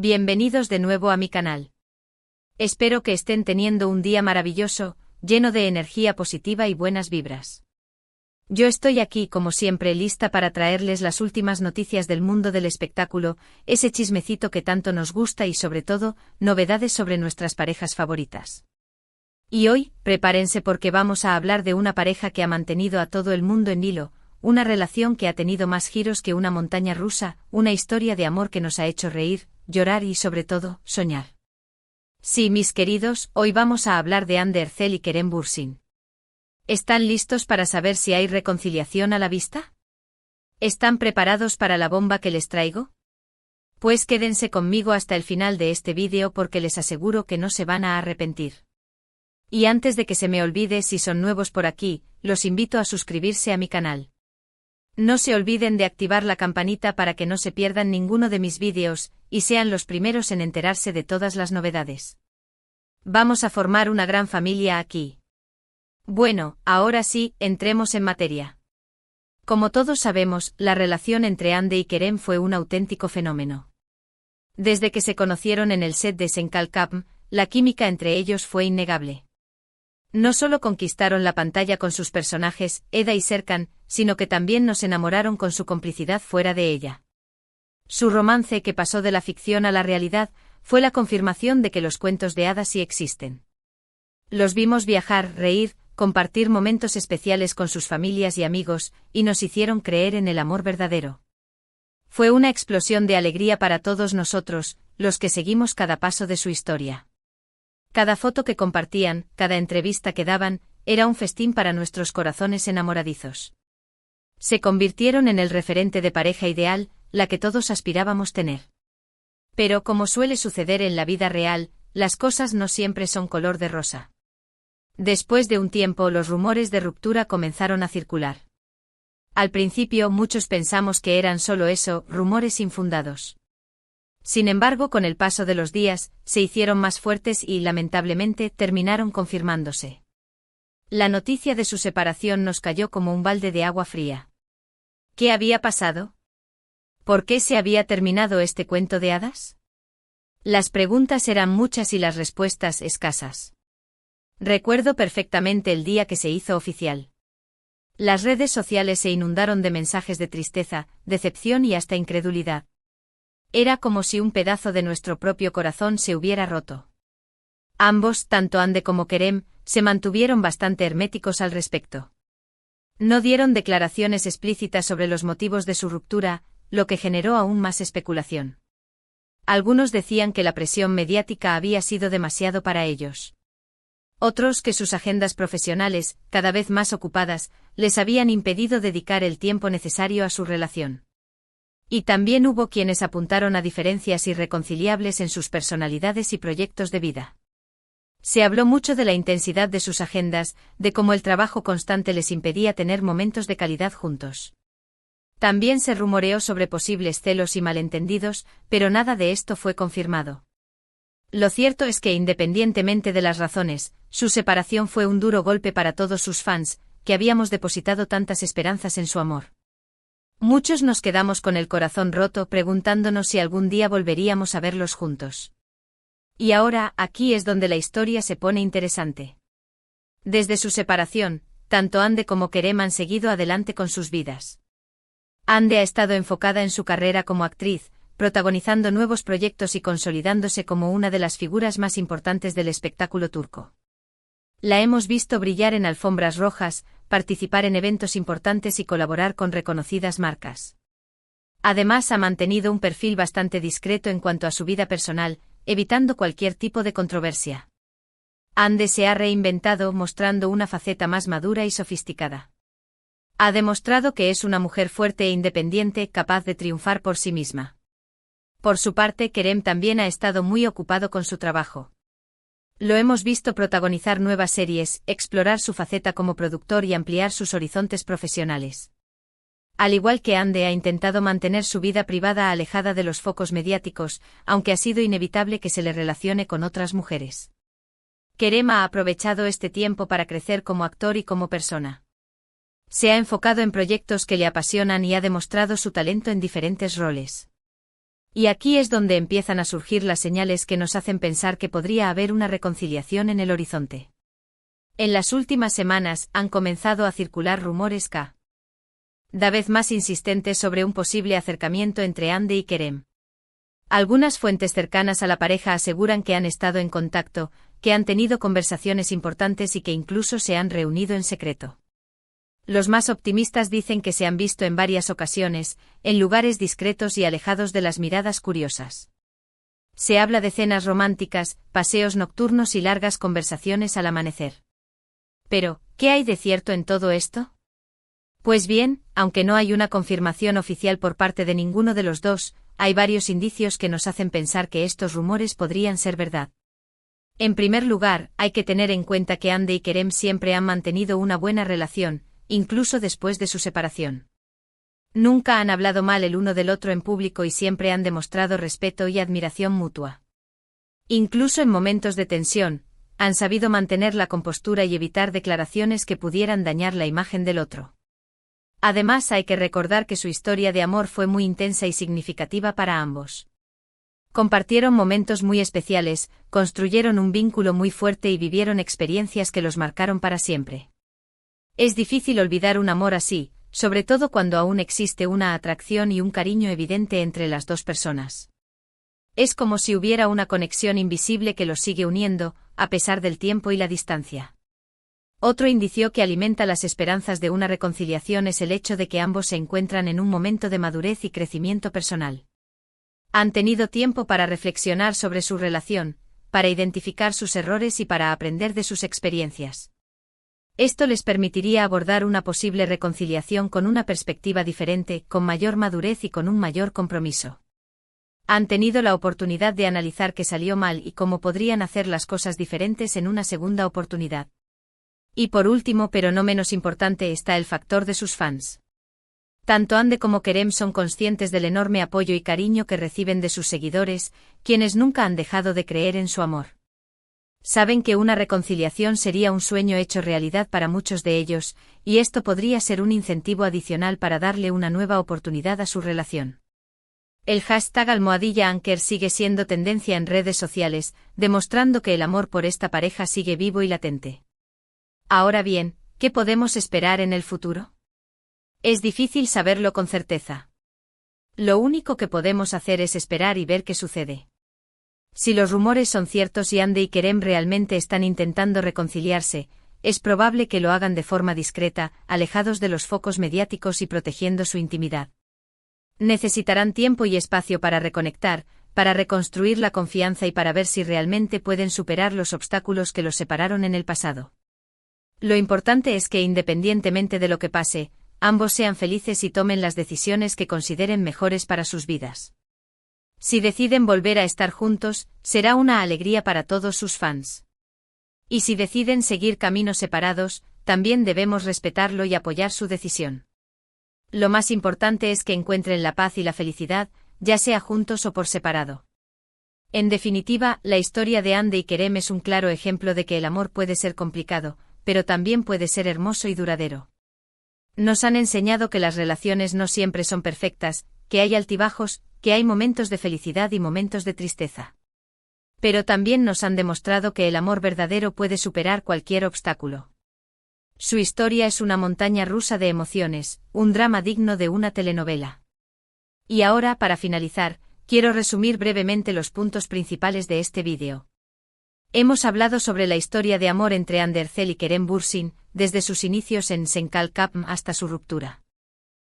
Bienvenidos de nuevo a mi canal. Espero que estén teniendo un día maravilloso, lleno de energía positiva y buenas vibras. Yo estoy aquí como siempre lista para traerles las últimas noticias del mundo del espectáculo, ese chismecito que tanto nos gusta y sobre todo, novedades sobre nuestras parejas favoritas. Y hoy, prepárense porque vamos a hablar de una pareja que ha mantenido a todo el mundo en hilo, una relación que ha tenido más giros que una montaña rusa, una historia de amor que nos ha hecho reír, llorar y sobre todo, soñar. Sí, mis queridos, hoy vamos a hablar de Hande Erçel y Kerem Bürsin. ¿Están listos para saber si hay reconciliación a la vista? ¿Están preparados para la bomba que les traigo? Pues quédense conmigo hasta el final de este vídeo porque les aseguro que no se van a arrepentir. Y antes de que se me olvide, si son nuevos por aquí, los invito a suscribirse a mi canal. No se olviden de activar la campanita para que no se pierdan ninguno de mis vídeos, y sean los primeros en enterarse de todas las novedades. Vamos a formar una gran familia aquí. Bueno, ahora sí, entremos en materia. Como todos sabemos, la relación entre Hande y Kerem fue un auténtico fenómeno. Desde que se conocieron en el set de Senkalkam, la química entre ellos fue innegable. No solo conquistaron la pantalla con sus personajes, Eda y Serkan, sino que también nos enamoraron con su complicidad fuera de ella. Su romance, que pasó de la ficción a la realidad, fue la confirmación de que los cuentos de hadas sí existen. Los vimos viajar, reír, compartir momentos especiales con sus familias y amigos, y nos hicieron creer en el amor verdadero. Fue una explosión de alegría para todos nosotros, los que seguimos cada paso de su historia. Cada foto que compartían, cada entrevista que daban, era un festín para nuestros corazones enamoradizos. Se convirtieron en el referente de pareja ideal, la que todos aspirábamos tener. Pero como suele suceder en la vida real, las cosas no siempre son color de rosa. Después de un tiempo los rumores de ruptura comenzaron a circular. Al principio muchos pensamos que eran solo eso, rumores infundados. Sin embargo, con el paso de los días, se hicieron más fuertes y, lamentablemente, terminaron confirmándose. La noticia de su separación nos cayó como un balde de agua fría. ¿Qué había pasado? ¿Por qué se había terminado este cuento de hadas? Las preguntas eran muchas y las respuestas escasas. Recuerdo perfectamente el día que se hizo oficial. Las redes sociales se inundaron de mensajes de tristeza, decepción y hasta incredulidad. Era como si un pedazo de nuestro propio corazón se hubiera roto. Ambos, tanto Hande como Kerem, se mantuvieron bastante herméticos al respecto. No dieron declaraciones explícitas sobre los motivos de su ruptura, lo que generó aún más especulación. Algunos decían que la presión mediática había sido demasiado para ellos. Otros que sus agendas profesionales, cada vez más ocupadas, les habían impedido dedicar el tiempo necesario a su relación. Y también hubo quienes apuntaron a diferencias irreconciliables en sus personalidades y proyectos de vida. Se habló mucho de la intensidad de sus agendas, de cómo el trabajo constante les impedía tener momentos de calidad juntos. También se rumoreó sobre posibles celos y malentendidos, pero nada de esto fue confirmado. Lo cierto es que independientemente de las razones, su separación fue un duro golpe para todos sus fans, que habíamos depositado tantas esperanzas en su amor. Muchos nos quedamos con el corazón roto preguntándonos si algún día volveríamos a verlos juntos. Y ahora, aquí es donde la historia se pone interesante. Desde su separación, tanto Hande como Kerem han seguido adelante con sus vidas. Hande ha estado enfocada en su carrera como actriz, protagonizando nuevos proyectos y consolidándose como una de las figuras más importantes del espectáculo turco. La hemos visto brillar en alfombras rojas, participar en eventos importantes y colaborar con reconocidas marcas. Además, ha mantenido un perfil bastante discreto en cuanto a su vida personal, evitando cualquier tipo de controversia. Hande se ha reinventado mostrando una faceta más madura y sofisticada. Ha demostrado que es una mujer fuerte e independiente, capaz de triunfar por sí misma. Por su parte, Kerem también ha estado muy ocupado con su trabajo. Lo hemos visto protagonizar nuevas series, explorar su faceta como productor y ampliar sus horizontes profesionales. Al igual que Hande ha intentado mantener su vida privada alejada de los focos mediáticos, aunque ha sido inevitable que se le relacione con otras mujeres. Kerem ha aprovechado este tiempo para crecer como actor y como persona. Se ha enfocado en proyectos que le apasionan y ha demostrado su talento en diferentes roles. Y aquí es donde empiezan a surgir las señales que nos hacen pensar que podría haber una reconciliación en el horizonte. En las últimas semanas han comenzado a circular rumores cada vez más insistentes sobre un posible acercamiento entre Andy y Kerem. Algunas fuentes cercanas a la pareja aseguran que han estado en contacto, que han tenido conversaciones importantes y que incluso se han reunido en secreto. Los más optimistas dicen que se han visto en varias ocasiones, en lugares discretos y alejados de las miradas curiosas. Se habla de cenas románticas, paseos nocturnos y largas conversaciones al amanecer. Pero, ¿qué hay de cierto en todo esto? Pues bien, aunque no hay una confirmación oficial por parte de ninguno de los dos, hay varios indicios que nos hacen pensar que estos rumores podrían ser verdad. En primer lugar, hay que tener en cuenta que Andy y Kerem siempre han mantenido una buena relación, incluso después de su separación. Nunca han hablado mal el uno del otro en público y siempre han demostrado respeto y admiración mutua. Incluso en momentos de tensión, han sabido mantener la compostura y evitar declaraciones que pudieran dañar la imagen del otro. Además, hay que recordar que su historia de amor fue muy intensa y significativa para ambos. Compartieron momentos muy especiales, construyeron un vínculo muy fuerte y vivieron experiencias que los marcaron para siempre. Es difícil olvidar un amor así, sobre todo cuando aún existe una atracción y un cariño evidente entre las dos personas. Es como si hubiera una conexión invisible que los sigue uniendo, a pesar del tiempo y la distancia. Otro indicio que alimenta las esperanzas de una reconciliación es el hecho de que ambos se encuentran en un momento de madurez y crecimiento personal. Han tenido tiempo para reflexionar sobre su relación, para identificar sus errores y para aprender de sus experiencias. Esto les permitiría abordar una posible reconciliación con una perspectiva diferente, con mayor madurez y con un mayor compromiso. Han tenido la oportunidad de analizar qué salió mal y cómo podrían hacer las cosas diferentes en una segunda oportunidad. Y por último, pero no menos importante, está el factor de sus fans. Tanto Andy como Kerem son conscientes del enorme apoyo y cariño que reciben de sus seguidores, quienes nunca han dejado de creer en su amor. Saben que una reconciliación sería un sueño hecho realidad para muchos de ellos, y esto podría ser un incentivo adicional para darle una nueva oportunidad a su relación. El hashtag #Anker sigue siendo tendencia en redes sociales, demostrando que el amor por esta pareja sigue vivo y latente. Ahora bien, ¿qué podemos esperar en el futuro? Es difícil saberlo con certeza. Lo único que podemos hacer es esperar y ver qué sucede. Si los rumores son ciertos y Andy y Kerem realmente están intentando reconciliarse, es probable que lo hagan de forma discreta, alejados de los focos mediáticos y protegiendo su intimidad. Necesitarán tiempo y espacio para reconectar, para reconstruir la confianza y para ver si realmente pueden superar los obstáculos que los separaron en el pasado. Lo importante es que independientemente de lo que pase, ambos sean felices y tomen las decisiones que consideren mejores para sus vidas. Si deciden volver a estar juntos, será una alegría para todos sus fans. Y si deciden seguir caminos separados, también debemos respetarlo y apoyar su decisión. Lo más importante es que encuentren la paz y la felicidad, ya sea juntos o por separado. En definitiva, la historia de Andy y Kerem es un claro ejemplo de que el amor puede ser complicado, pero también puede ser hermoso y duradero. Nos han enseñado que las relaciones no siempre son perfectas, que hay altibajos, que hay momentos de felicidad y momentos de tristeza. Pero también nos han demostrado que el amor verdadero puede superar cualquier obstáculo. Su historia es una montaña rusa de emociones, un drama digno de una telenovela. Y ahora, para finalizar, quiero resumir brevemente los puntos principales de este vídeo. Hemos hablado sobre la historia de amor entre Andy Ercel y Kerem Bürsin, desde sus inicios en Senkal Kapm hasta su ruptura.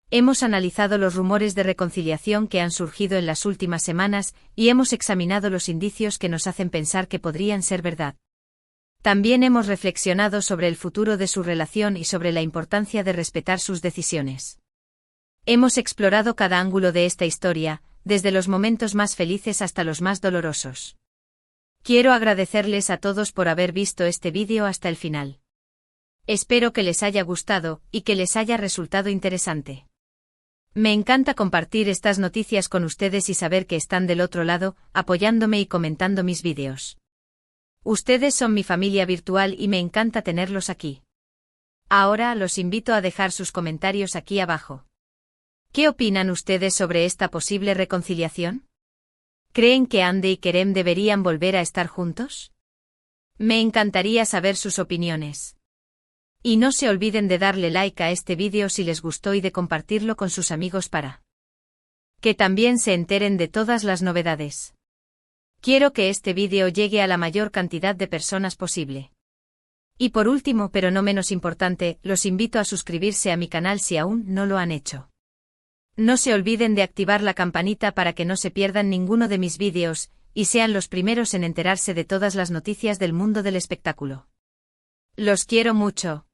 Hemos analizado los rumores de reconciliación que han surgido en las últimas semanas y hemos examinado los indicios que nos hacen pensar que podrían ser verdad. También hemos reflexionado sobre el futuro de su relación y sobre la importancia de respetar sus decisiones. Hemos explorado cada ángulo de esta historia, desde los momentos más felices hasta los más dolorosos. Quiero agradecerles a todos por haber visto este vídeo hasta el final. Espero que les haya gustado y que les haya resultado interesante. Me encanta compartir estas noticias con ustedes y saber que están del otro lado, apoyándome y comentando mis vídeos. Ustedes son mi familia virtual y me encanta tenerlos aquí. Ahora los invito a dejar sus comentarios aquí abajo. ¿Qué opinan ustedes sobre esta posible reconciliación? ¿Creen que Andy y Kerem deberían volver a estar juntos? Me encantaría saber sus opiniones. Y no se olviden de darle like a este vídeo si les gustó y de compartirlo con sus amigos para que también se enteren de todas las novedades. Quiero que este vídeo llegue a la mayor cantidad de personas posible. Y por último, pero no menos importante, los invito a suscribirse a mi canal si aún no lo han hecho. No se olviden de activar la campanita para que no se pierdan ninguno de mis vídeos, y sean los primeros en enterarse de todas las noticias del mundo del espectáculo. Los quiero mucho.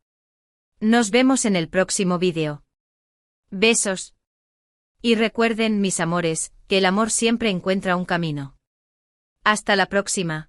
Nos vemos en el próximo vídeo. Besos. Y recuerden, mis amores, que el amor siempre encuentra un camino. Hasta la próxima.